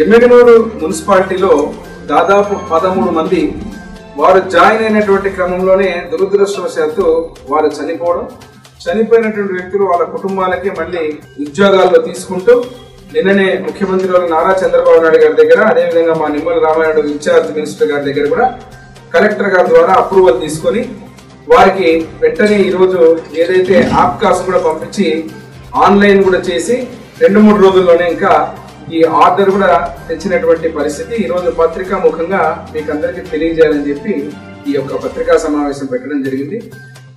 ఎమ్మిగనూరు మున్సిపాలిటీలో దాదాపు 13 మంది వారు జాయిన్ అయినటువంటి క్రమంలోనే దురదృష్టవశాత్తు వారు చనిపోయినటువంటి వ్యక్తులు వాళ్ళ కుటుంబాలకి మళ్ళీ ఉద్యోగాల్లో తీసుకుంటూ నిన్ననే ముఖ్యమంత్రి నారా చంద్రబాబు నాయుడు గారి దగ్గర, అదేవిధంగా మా నిమ్మల రామానాయుడు ఇన్ఛార్జ్ మినిస్టర్ గారి దగ్గర కూడా కలెక్టర్ గారి ద్వారా అప్రూవల్ తీసుకొని వారికి వెంటనే ఈరోజు ఏదైతే ఆప్కాస్ కూడా పంపించి ఆన్లైన్ కూడా చేసి 2-3 రోజుల్లోనే ఇంకా ఈ ఆర్డర్ కూడా తెచ్చినటువంటి పరిస్థితి. ఈరోజు పత్రికా ముఖంగా మీకు అందరికీ తెలియజేయాలని చెప్పి ఈ యొక్క పత్రికా సమావేశం పెట్టడం జరిగింది.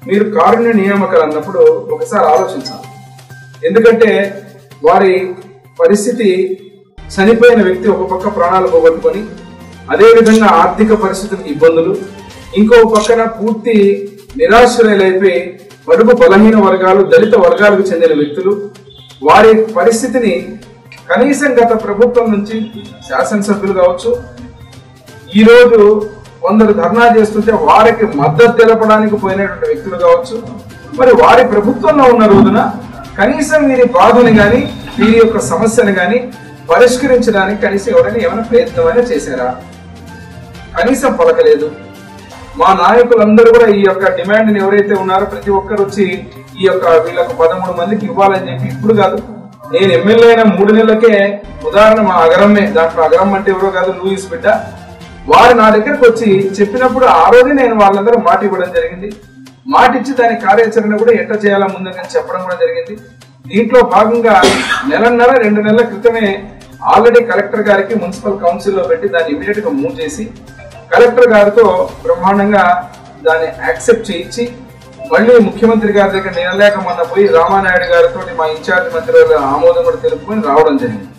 మీరు కారుణ్య నియామకాలు అన్నప్పుడు ఒకసారి ఆలోచించాలి. ఎందుకంటే వారి పరిస్థితి చనిపోయిన వ్యక్తి ఒక పక్క ప్రాణాలు పోగొట్టుకొని, అదేవిధంగా ఆర్థిక పరిస్థితులకు ఇబ్బందులు, ఇంకో పక్కన పూర్తి నిరాశ్రయులైపోయి బడుగు బలహీన వర్గాలు, దళిత వర్గాలకు చెందిన వ్యక్తులు, వారి పరిస్థితిని కనీసం గత ప్రభుత్వం నుంచి శాసనసభ్యులు కావచ్చు, ఈరోజు కొందరు ధర్నా చేస్తుంటే వారికి మద్దతు తెలపడానికి పోయినటువంటి వ్యక్తులు కావచ్చు, మరి వారి ప్రభుత్వంలో ఉన్న రోజున కనీసం వీరి బాధని కానీ వీరి యొక్క సమస్యను కానీ పరిష్కరించడానికి కనీసం ఎవరైనా ఏమైనా ప్రయత్నం చేశారా? కనీసం పలకలేదు. మా నాయకులందరూ కూడా ఈ యొక్క డిమాండ్ని ఎవరైతే ఉన్నారో ప్రతి ఒక్కరు వచ్చి ఈ యొక్క వీళ్ళకు 13 మందికి ఇవ్వాలని చెప్పి, ఇప్పుడు కాదు, నేను ఎమ్మెల్యే అయిన 3 నెలలకే ఉదాహరణ మా అగరమ్మే, దాంట్లో అగరం అంటే ఎవరో కాదు, లూయిస్ బిడ్డ, వారు నా దగ్గరకు వచ్చి చెప్పినప్పుడు ఆ రోజు నేను వాళ్ళందరూ మాట ఇవ్వడం జరిగింది. మాట ఇచ్చి దాని కార్యాచరణ కూడా ఎట్లా చేయాలా ముందుగా చెప్పడం కూడా జరిగింది. దీంట్లో భాగంగా 1.5-2 నెలల క్రితమే ఆల్రెడీ కలెక్టర్ గారికి మున్సిపల్ కౌన్సిల్లో పెట్టి దాన్ని ఇమీడియట్ గా మూవ్ చేసి కలెక్టర్ గారితో బ్రహ్మాండంగా దాన్ని యాక్సెప్ట్ చేయించి మళ్ళీ ముఖ్యమంత్రి గారి దగ్గర నిలలేక మొన్న పోయి రామానాయుడు గారితో మా ఇన్ఛార్జ్ మంత్రి ఆమోదం కూడా తెలుపుకొని రావడం జరిగింది.